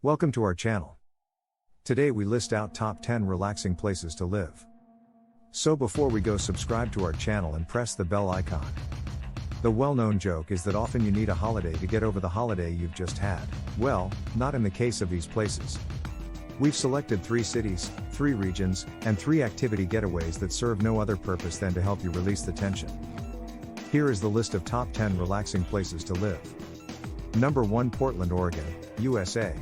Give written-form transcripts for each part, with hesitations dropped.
Welcome to our channel. Today we list out top 10 relaxing places to live. So before we go, subscribe to our channel and press the bell icon. The well-known joke is that often you need a holiday to get over the holiday you've just had. Well, not in the case of these places. We've selected 3 cities, 3 regions, and 3 activity getaways that serve no other purpose than to help you release the tension. Here is the list of top 10 relaxing places to live. Number 1, Portland, Oregon, USA.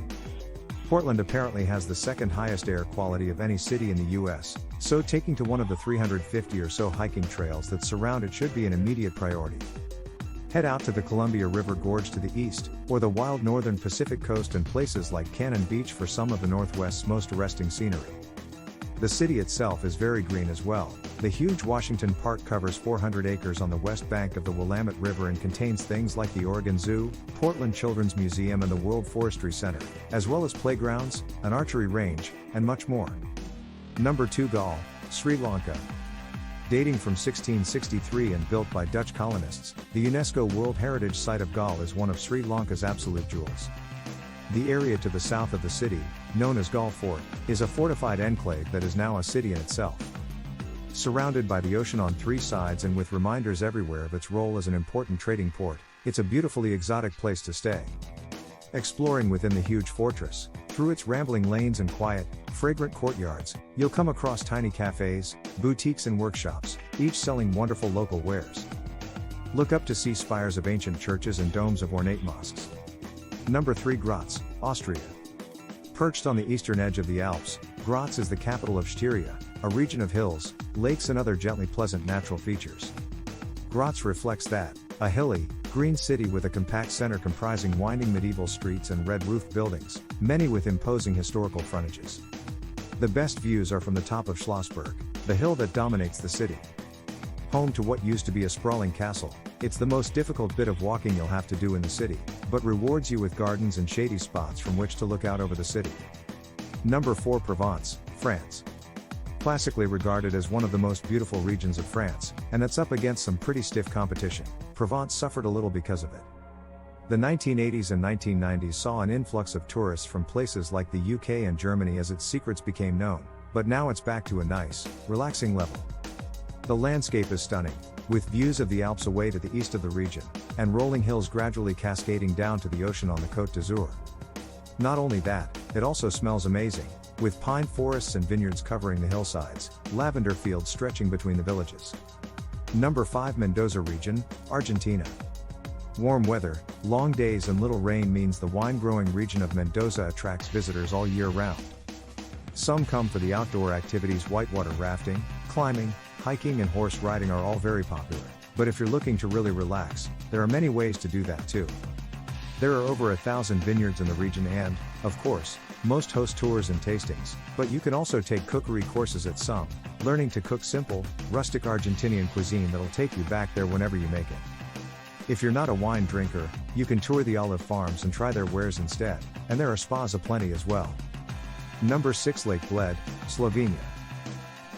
Portland apparently has the second highest air quality of any city in the US, so taking to one of the 350 or so hiking trails that surround it should be an immediate priority. Head out to the Columbia River Gorge to the east, or the wild northern Pacific coast and places like Cannon Beach for some of the Northwest's most arresting scenery. The city itself is very green as well. The huge Washington Park covers 400 acres on the west bank of the Willamette River and contains things like the Oregon Zoo, Portland Children's Museum and the World Forestry Center, as well as playgrounds, an archery range, and much more. Number 2, Galle, Sri Lanka. Dating from 1663 and built by Dutch colonists, the UNESCO World Heritage Site of Galle is one of Sri Lanka's absolute jewels. The area to the south of the city, known as Galle Fort, is a fortified enclave that is now a city in itself. Surrounded by the ocean on 3 sides and with reminders everywhere of its role as an important trading port, it's a beautifully exotic place to stay. Exploring within the huge fortress, through its rambling lanes and quiet, fragrant courtyards, you'll come across tiny cafes, boutiques and workshops, each selling wonderful local wares. Look up to see spires of ancient churches and domes of ornate mosques. Number 3, Graz, Austria. Perched on the eastern edge of the Alps, Graz is the capital of Styria, a region of hills, lakes and other gently pleasant natural features. Graz reflects that, a hilly, green city with a compact center comprising winding medieval streets and red-roofed buildings, many with imposing historical frontages. The best views are from the top of Schlossberg, the hill that dominates the city. Home to what used to be a sprawling castle, it's the most difficult bit of walking you'll have to do in the city, but rewards you with gardens and shady spots from which to look out over the city. Number 4, Provence, France. Classically regarded as one of the most beautiful regions of France, and it's up against some pretty stiff competition, Provence suffered a little because of it. The 1980s and 1990s saw an influx of tourists from places like the UK and Germany as its secrets became known, but now it's back to a nice, relaxing level. The landscape is stunning, with views of the Alps away to the east of the region, and rolling hills gradually cascading down to the ocean on the Côte d'Azur. Not only that, it also smells amazing, with pine forests and vineyards covering the hillsides, lavender fields stretching between the villages. Number 5, Mendoza region, Argentina. Warm weather, long days and little rain means the wine-growing region of Mendoza attracts visitors all year round. Some come for the outdoor activities. Whitewater rafting, climbing, hiking and horse riding are all very popular, but if you're looking to really relax, there are many ways to do that too. There are over 1,000 vineyards in the region and, of course, most host tours and tastings, but you can also take cookery courses at some, learning to cook simple, rustic Argentinian cuisine that'll take you back there whenever you make it. If you're not a wine drinker, you can tour the olive farms and try their wares instead, and there are spas aplenty as well. Number 6, Lake Bled, Slovenia.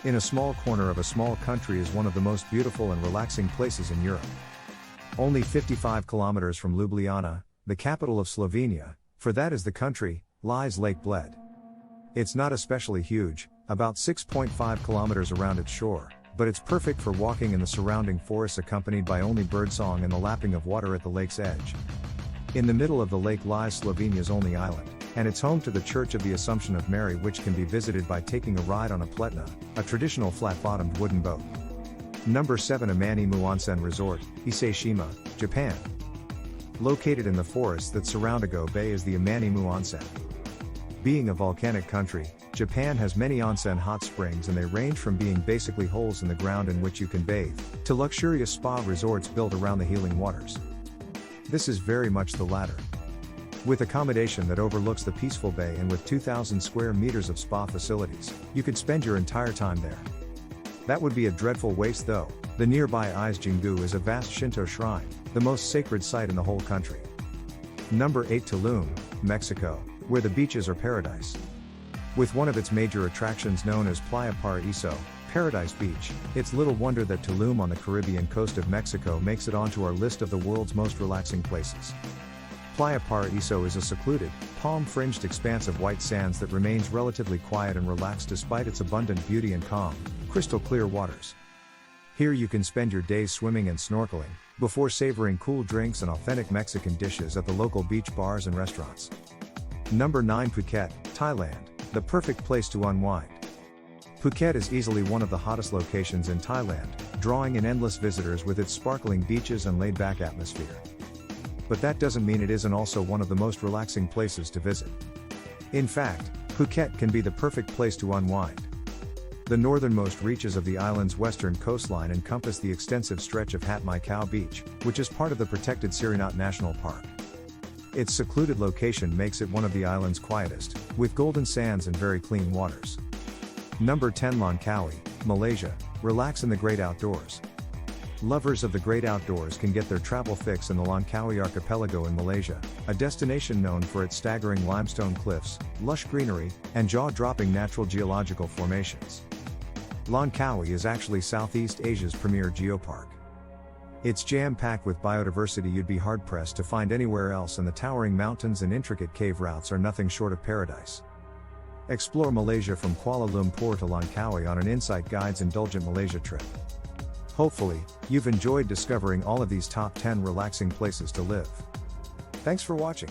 In a small corner of a small country is one of the most beautiful and relaxing places in Europe. Only 55 kilometers from Ljubljana, the capital of Slovenia, for that is the country, lies Lake Bled. It's not especially huge, about 6.5 kilometers around its shore, but it's perfect for walking in the surrounding forests accompanied by only birdsong and the lapping of water at the lake's edge. In the middle of the lake lies Slovenia's only island, and it's home to the Church of the Assumption of Mary, which can be visited by taking a ride on a pletna, a traditional flat-bottomed wooden boat. Number 7, Amanimu Onsen Resort, Ise-Shima, Japan. Located in the forests that surround Ago Bay is the Amanimu Onsen. Being a volcanic country, Japan has many onsen hot springs, and they range from being basically holes in the ground in which you can bathe, to luxurious spa resorts built around the healing waters. This is very much the latter. With accommodation that overlooks the peaceful bay and with 2,000 square meters of spa facilities, you could spend your entire time there. That would be a dreadful waste though. The nearby Ise Jingu is a vast Shinto shrine, the most sacred site in the whole country. Number 8, Tulum, Mexico, where the beaches are paradise. With one of its major attractions known as Playa Paraíso, Paradise Beach, it's little wonder that Tulum on the Caribbean coast of Mexico makes it onto our list of the world's most relaxing places. Playa Paraíso is a secluded, palm-fringed expanse of white sands that remains relatively quiet and relaxed despite its abundant beauty and calm, crystal-clear waters. Here you can spend your days swimming and snorkeling, before savoring cool drinks and authentic Mexican dishes at the local beach bars and restaurants. Number 9. Phuket, Thailand, the perfect place to unwind. Phuket is easily one of the hottest locations in Thailand, drawing in endless visitors with its sparkling beaches and laid-back atmosphere. But that doesn't mean it isn't also one of the most relaxing places to visit. In fact, Phuket can be the perfect place to unwind. The northernmost reaches of the island's western coastline encompass the extensive stretch of Hat Mai Khao Beach, which is part of the protected Siranat National Park. Its secluded location makes it one of the island's quietest, with golden sands and very clean waters. Number 10. Langkawi, Malaysia, relax in the great outdoors. Lovers of the great outdoors can get their travel fix in the Langkawi Archipelago in Malaysia, a destination known for its staggering limestone cliffs, lush greenery, and jaw-dropping natural geological formations. Langkawi is actually Southeast Asia's premier geopark. It's jam-packed with biodiversity you'd be hard-pressed to find anywhere else, and the towering mountains and intricate cave routes are nothing short of paradise. Explore Malaysia from Kuala Lumpur to Langkawi on an Insight Guide's Indulgent Malaysia trip. Hopefully, you've enjoyed discovering all of these top 10 relaxing places to live. Thanks for watching.